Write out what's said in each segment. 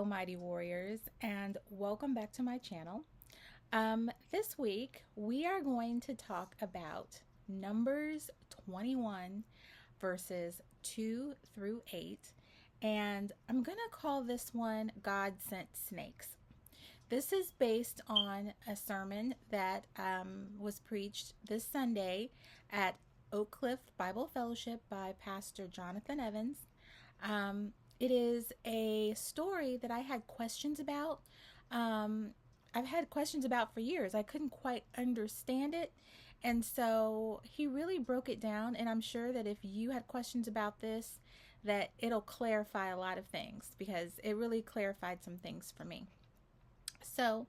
Hello, mighty warriors, and welcome back to my channel. This week, we are going to talk about Numbers 21, verses 2 through 8, and I'm going to call this one God Sent Snakes. This is based on a sermon that was preached this Sunday at Oak Cliff Bible Fellowship by Pastor Jonathan Evans. It is a story that I had questions about. I've had questions about for years. I couldn't quite understand it. And so he really broke it down. And I'm sure that if you had questions about this, that it'll clarify a lot of things, because it really clarified some things for me. So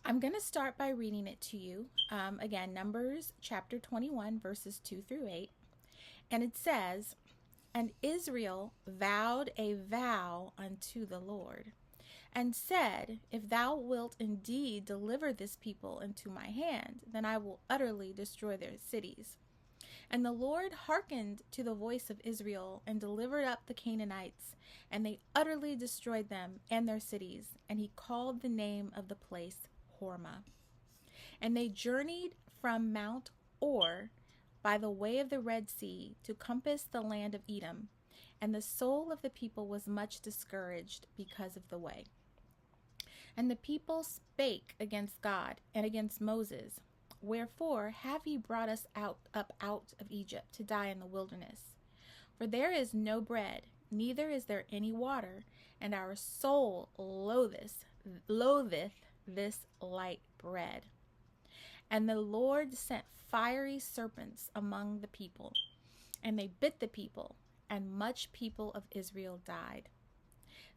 I'm going to start by reading it to you. Again, Numbers chapter 21, verses 2 through 8. And it says, "And Israel vowed a vow unto the Lord, and said, If thou wilt indeed deliver this people into my hand, then I will utterly destroy their cities. And the Lord hearkened to the voice of Israel, and delivered up the Canaanites, and they utterly destroyed them and their cities. And he called the name of the place Hormah. And they journeyed from Mount Or by the way of the Red Sea to compass the land of Edom, and the soul of the people was much discouraged because of the way. And the people spake against God and against Moses, Wherefore have ye brought us up out of Egypt to die in the wilderness? For there is no bread, neither is there any water, and our soul loatheth this light bread. And the Lord sent fiery serpents among the people, and they bit the people, and much people of Israel died.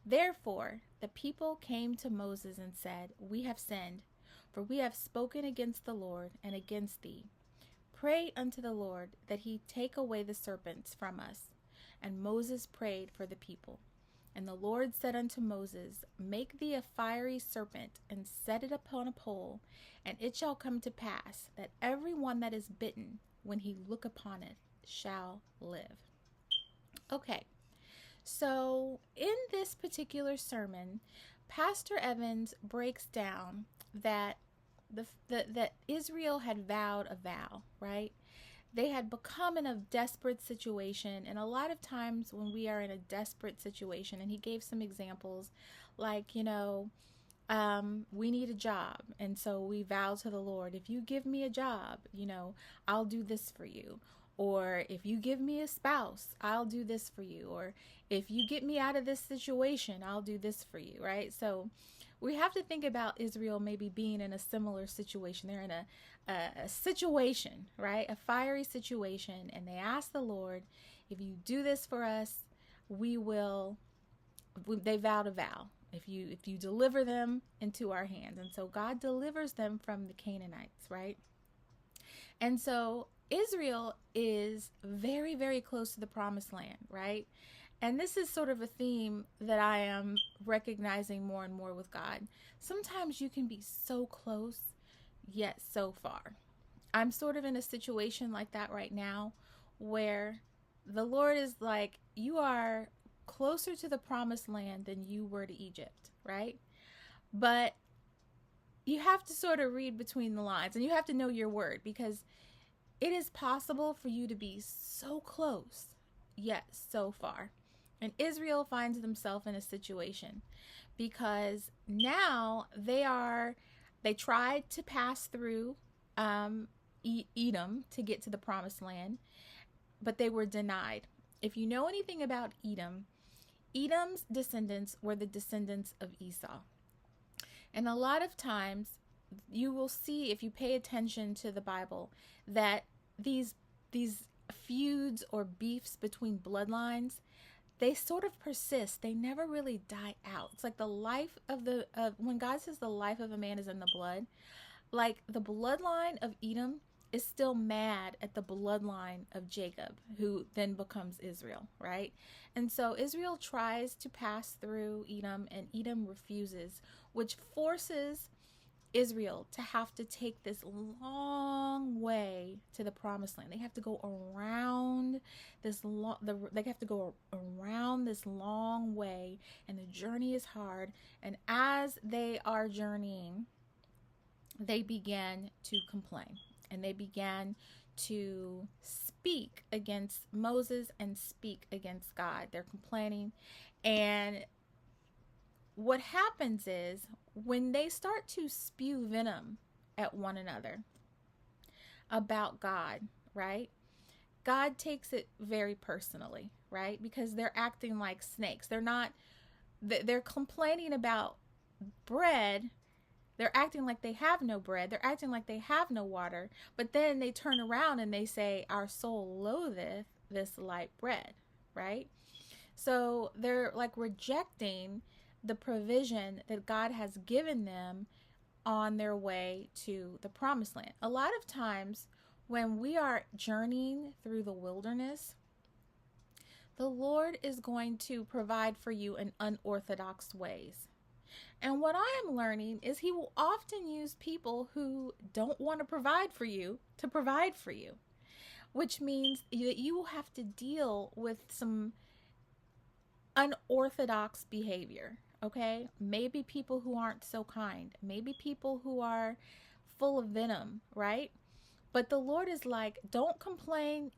Therefore the people came to Moses and said, We have sinned, for we have spoken against the Lord and against thee. Pray unto the Lord that he take away the serpents from us. And Moses prayed for the people. And the Lord said unto Moses, Make thee a fiery serpent, and set it upon a pole, and it shall come to pass that every one that is bitten, when he look upon it, shall live. Okay, so in this particular sermon, Pastor Evans breaks down that that Israel had vowed a vow, right? They had become in a desperate situation, and a lot of times when we are in a desperate situation, and he gave some examples like, we need a job, and so we vow to the Lord, if you give me a job, I'll do this for you. Or if you give me a spouse, I'll do this for you. Or if you get me out of this situation, I'll do this for you, right? So we have to think about Israel maybe being in a similar situation. They're in a situation, right? A fiery situation. And they ask the Lord, if you do this for us, they vowed a vow. If you deliver them into our hands. And so God delivers them from the Canaanites, right? And so Israel is very, very close to the promised land, right? And this is sort of a theme that I am recognizing more and more with God. Sometimes you can be so close, yet so far. I'm sort of in a situation like that right now, where the Lord is like, you are closer to the promised land than you were to Egypt, right? But you have to sort of read between the lines, and you have to know your word, because it is possible for you to be so close, yet so far. And Israel finds themselves in a situation because now they tried to pass through Edom to get to the promised land, but they were denied. If you know anything about Edom, Edom's descendants were the descendants of Esau. And a lot of times you will see, if you pay attention to the Bible, that these feuds or beefs between bloodlines, they sort of persist. They never really die out. It's like the life of when God says the life of a man is in the blood, like the bloodline of Edom is still mad at the bloodline of Jacob, who then becomes Israel, right? And so Israel tries to pass through Edom, and Edom refuses, which forces Israel to have to take this long way to the promised land. They have to go around they have to go around this long way, and the journey is hard. And as they are journeying, they began to complain, and they began to speak against Moses and speak against God. They're complaining, and what happens is when they start to spew venom at one another about God, right? God takes it very personally, right? Because they're acting like snakes. They're complaining about bread. They're acting like they have no bread. They're acting like they have no water. But then they turn around and they say, our soul loatheth this light bread, right? So they're like rejecting the provision that God has given them on their way to the promised land. A lot of times when we are journeying through the wilderness, the Lord is going to provide for you in unorthodox ways. And what I am learning is he will often use people who don't want to provide for you to provide for you, which means that you will have to deal with some unorthodox behavior. Okay, maybe people who aren't so kind, maybe people who are full of venom, right? But the Lord is like, don't complain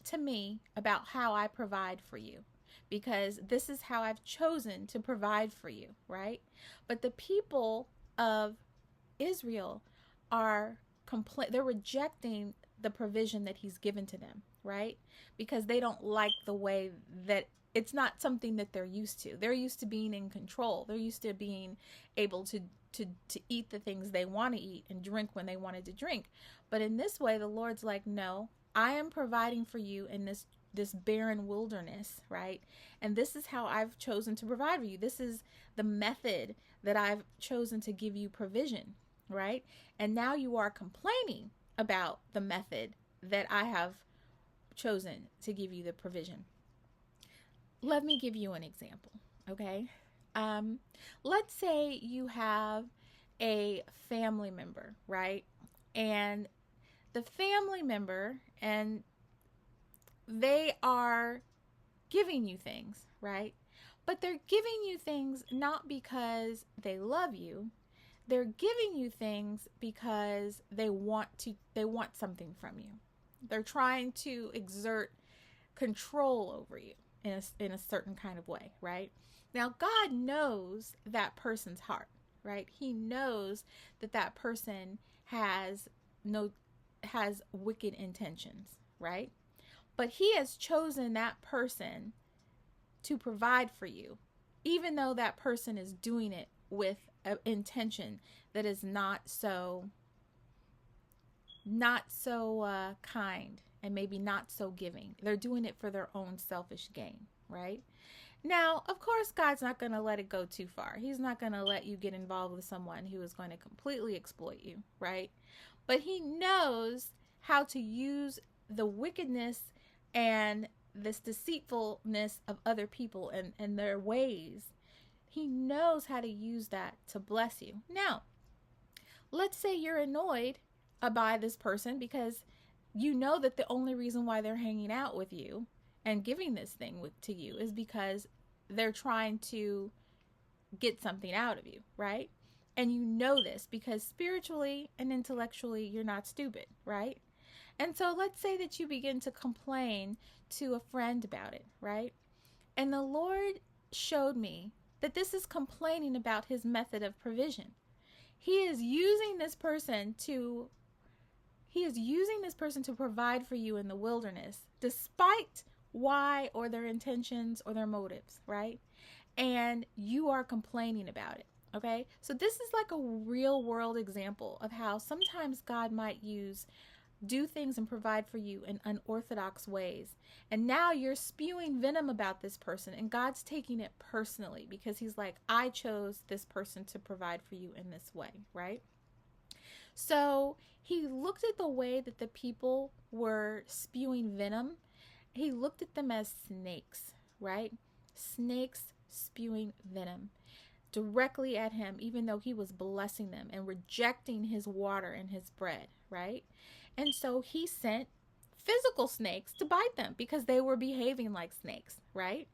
to me about how I provide for you, because this is how I've chosen to provide for you, right? But the people of Israel are they're rejecting the provision that he's given to them, right? Because they don't like the way that it's not something that they're used to. They're used to being in control. They're used to being able to eat the things they want to eat and drink when they wanted to drink. But in this way, the Lord's like, no, I am providing for you in this barren wilderness, right? And this is how I've chosen to provide for you. This is the method that I've chosen to give you provision, right? And now you are complaining about the method that I have chosen to give you the provision. Let me give you an example, okay? Let's say you have a family member, right? And the family member, and they are giving you things, right? But they're giving you things not because they love you. They're giving you things because they want something from you. They're trying to exert control over you in a certain kind of way, right? Now, God knows that person's heart, right? He knows that person has wicked intentions, right? But he has chosen that person to provide for you, even though that person is doing it with an intention that is not so kind, and maybe not so giving. They're doing it for their own selfish gain, right? Now, of course, God's not going to let it go too far. He's not going to let you get involved with someone who is going to completely exploit you, right? But he knows how to use the wickedness and this deceitfulness of other people and their ways. He knows how to use that to bless you. Now, let's say you're annoyed by this person because you know that the only reason why they're hanging out with you and giving this thing to you is because they're trying to get something out of you, right? And you know this because spiritually and intellectually, you're not stupid, right? And so let's say that you begin to complain to a friend about it, right? And the Lord showed me that this is complaining about his method of provision. He is using this person to provide for you in the wilderness, despite why or their intentions or their motives, right? And you are complaining about it, okay? So this is like a real world example of how sometimes God might do things and provide for you in unorthodox ways. And now you're spewing venom about this person, and God's taking it personally because he's like, I chose this person to provide for you in this way, right? So he looked at the way that the people were spewing venom. He looked at them as snakes, right? Snakes spewing venom. directly at him, even though he was blessing them and rejecting his water and his bread, right? And so he sent physical snakes to bite them because they were behaving like snakes, right?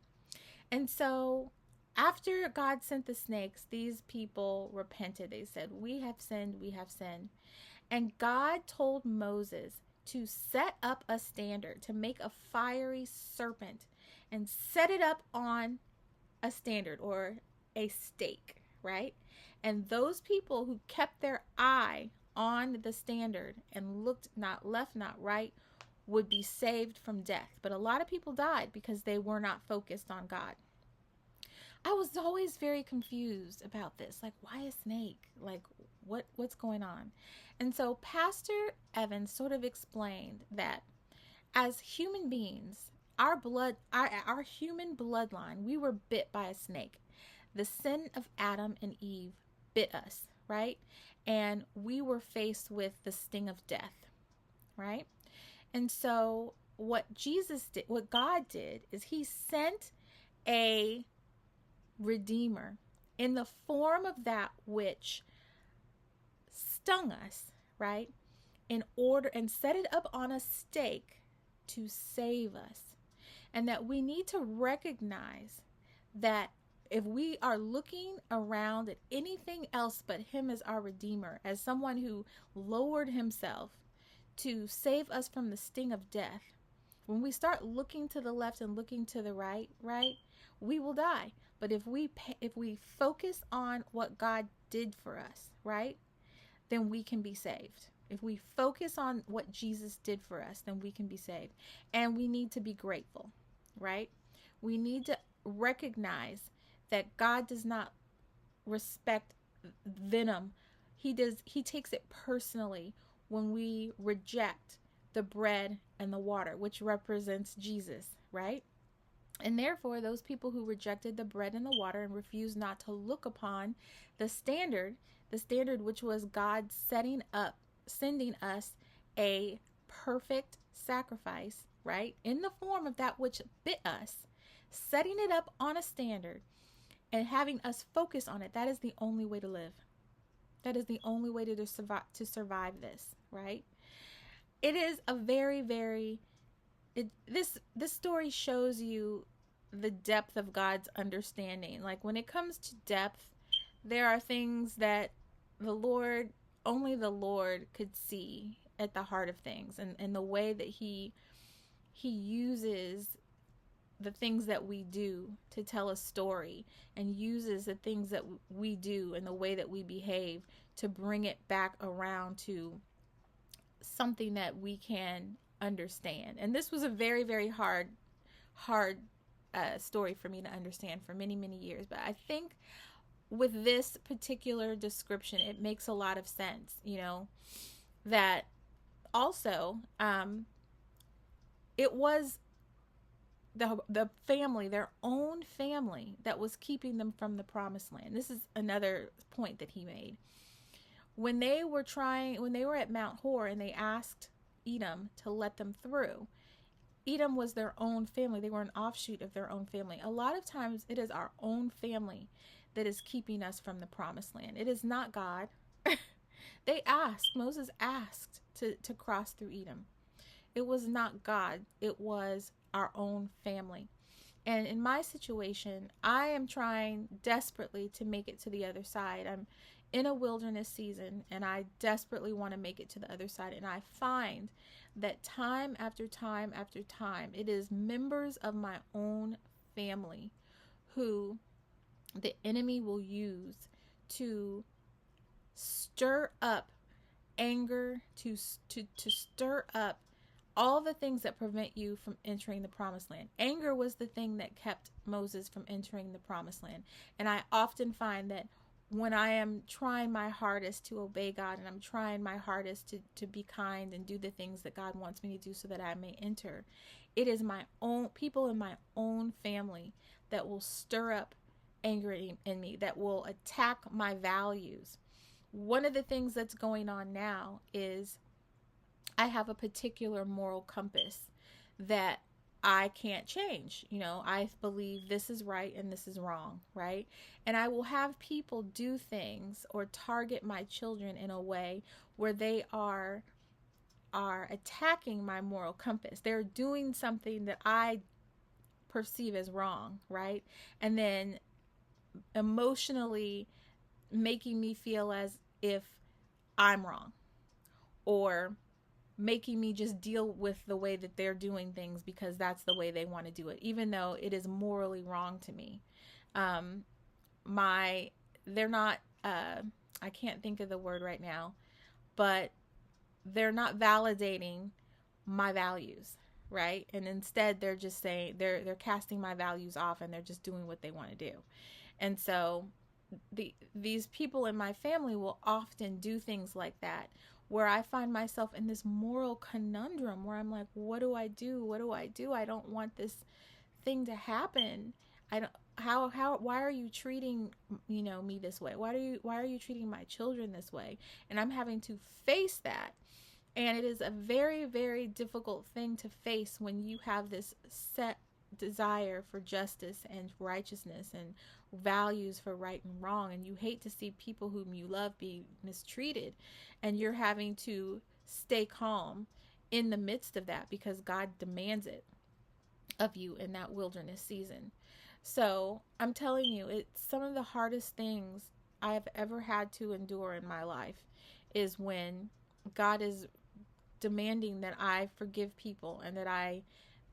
And so after God sent the snakes, these people repented. They said, "We have sinned, we have sinned." And God told Moses to set up a standard, to make a fiery serpent and set it up on a standard or a stake, right? And those people who kept their eye on the standard and looked not left, not right, would be saved from death. But a lot of people died because they were not focused on God. I was always very confused about this. Like, why a snake? Like, what's going on? And so Pastor Evans sort of explained that as human beings, our human bloodline, we were bit by a snake. The sin of Adam and Eve bit us, right? And we were faced with the sting of death, right? And so what God did is he sent a redeemer in the form of that which stung us, right? In order, and set it up on a stake to save us. And that we need to recognize that if we are looking around at anything else but him as our redeemer, as someone who lowered himself to save us from the sting of death, when we start looking to the left and looking to the right, we will die. But if we focus on what God did for us, right, then we can be saved. If we focus on what Jesus did for us, then we can be saved. And we need to be grateful, right? We need to recognize that God does not respect venom. He takes it personally when we reject the bread and the water, which represents Jesus, right? And therefore, those people who rejected the bread and the water and refused not to look upon the standard which was God sending us a perfect sacrifice, right? In the form of that which bit us, setting it up on a standard and having us focus on it. That is the only way to live. That is the only way to survive this, right? It is a very, very, this story shows you the depth of God's understanding. Like, when it comes to depth, there are things that only the Lord could see at the heart of things, and the way that he uses the things that we do to tell a story, and uses the things that we do and the way that we behave to bring it back around to something that we can understand. And this was a very, very hard story for me to understand for many, many years. But I think with this particular description, it makes a lot of sense, that also it was the family, their own family, that was keeping them from the promised land. This is another point that he made. When they were at Mount Hor and they asked Edom to let them through, Edom was their own family. They were an offshoot of their own family. A lot of times it is our own family that is keeping us from the promised land. It is not God. Moses asked to cross through Edom. It was not God. It was our own family. And in my situation, I am trying desperately to make it to the other side. I'm in a wilderness season, and I desperately want to make it to the other side. And I find that time after time after time, it is members of my own family who the enemy will use to stir up anger, to stir up all the things that prevent you from entering the promised land. Anger was the thing that kept Moses from entering the promised land. And I often find that when I am trying my hardest to obey God, and I'm trying my hardest to be kind and do the things that God wants me to do so that I may enter, it is my own people in my own family that will stir up anger in me, that will attack my values. One of the things that's going on now is I have a particular moral compass that I can't change. I believe this is right and this is wrong, right? And I will have people do things or target my children in a way where they are attacking my moral compass. They're doing something that I perceive as wrong, right? And then emotionally making me feel as if I'm wrong, or making me just deal with the way that they're doing things because that's the way they want to do it, even though it is morally wrong to me. Um, my, they're not, I can't think of the word right now, but they're not validating my values, right? And instead they're just saying they're casting my values off, and they're just doing what they want to do. And so these people in my family will often do things like that, where I find myself in this moral conundrum where I'm like, what do I do? What do I do? I don't want this thing to happen. I don't how why are you treating me this way? Why are you treating my children this way? And I'm having to face that. And it is a very, very difficult thing to face when you have this set desire for justice and righteousness and values for right and wrong, and you hate to see people whom you love be mistreated, and you're having to stay calm in the midst of that because God demands it of you in that wilderness season. So I'm telling you, it's some of the hardest things I have ever had to endure in my life is when God is demanding that I forgive people, and that I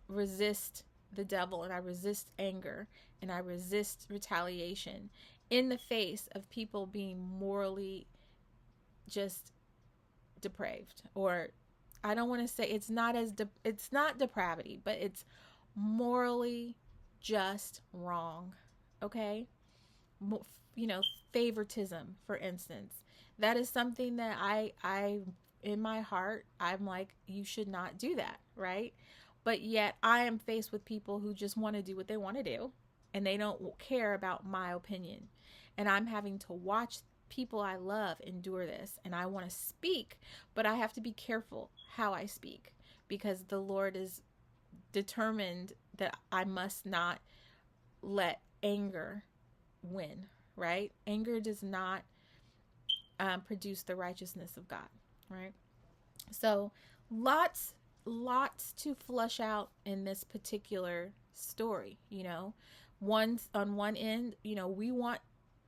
resist the devil, and I resist anger, and I resist retaliation in the face of people being morally just depraved. Or I don't want to say it's not it's not depravity, but it's morally just wrong. Okay? You know, favoritism, for instance. That is something that I in my heart, I'm like, you should not do that, right? But yet I am faced with people who just want to do what they want to do, and they don't care about my opinion. And I'm having to watch people I love endure this. And I want to speak, but I have to be careful how I speak, because the Lord is determined that I must not let anger win, right? Anger does not produce the righteousness of God, right? So lots to flush out in this particular story. On one end,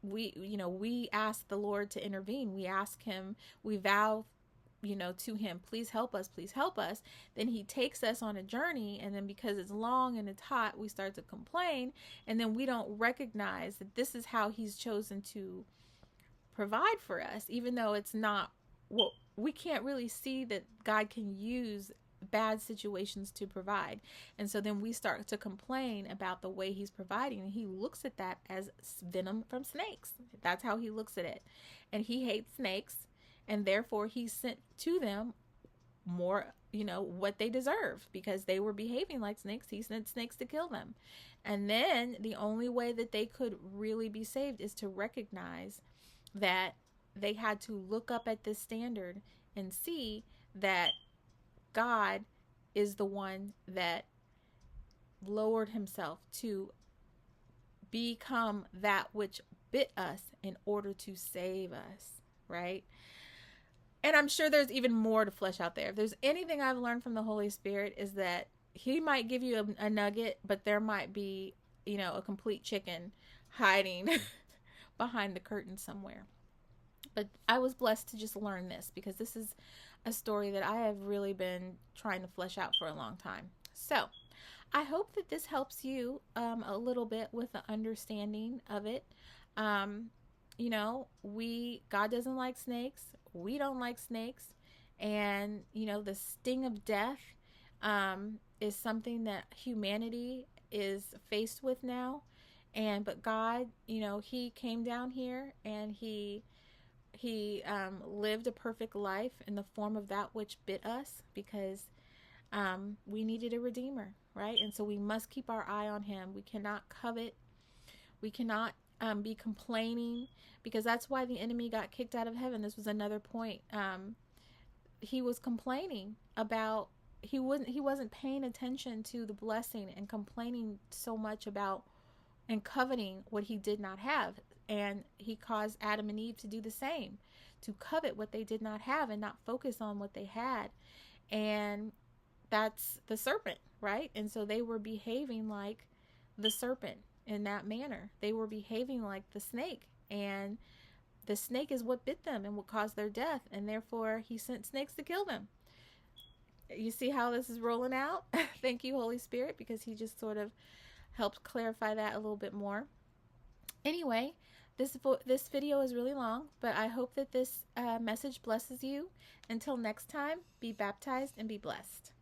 we ask the Lord to intervene. We ask him, we vow to him, please help us, please help us. Then he takes us on a journey, and then because it's long and it's hot, we start to complain, and then we don't recognize that this is how he's chosen to provide for us, even though it's not what we can't really see that God can use bad situations to provide. And so then we start to complain about the way he's providing, and he looks at that as venom from snakes. That's how he looks at it. And he hates snakes, and therefore he sent to them more, what they deserved, because they were behaving like snakes. He sent snakes to kill them. And then the only way that they could really be saved is to recognize that they had to look up at this standard and see that God is the one that lowered himself to become that which bit us in order to save us, right? And I'm sure there's even more to flesh out there. If there's anything I've learned from the Holy Spirit, is that he might give you a nugget, but there might be, a complete chicken hiding behind the curtain somewhere. But I was blessed to just learn this, because this is a story that I have really been trying to flesh out for a long time. So I hope that this helps you a little bit with the understanding of it. God doesn't like snakes. We don't like snakes. And, the sting of death is something that humanity is faced with now. But God, he came down here, and he lived a perfect life in the form of that which bit us, because we needed a redeemer, right? And so we must keep our eye on him. We cannot covet. We cannot be complaining, because that's why the enemy got kicked out of heaven. This was another point. He was complaining about he wasn't paying attention to the blessing and complaining so much about and coveting what he did not have. And he caused Adam and Eve to do the same, to covet what they did not have and not focus on what they had. And that's the serpent, right? And so they were behaving like the serpent in that manner. They were behaving like the snake, and the snake is what bit them and what caused their death, and therefore he sent snakes to kill them. You see how this is rolling out? Thank you, Holy Spirit, because he just sort of helped clarify that a little bit more. Anyway, this video is really long, but I hope that this message blesses you. Until next time, be baptized and be blessed.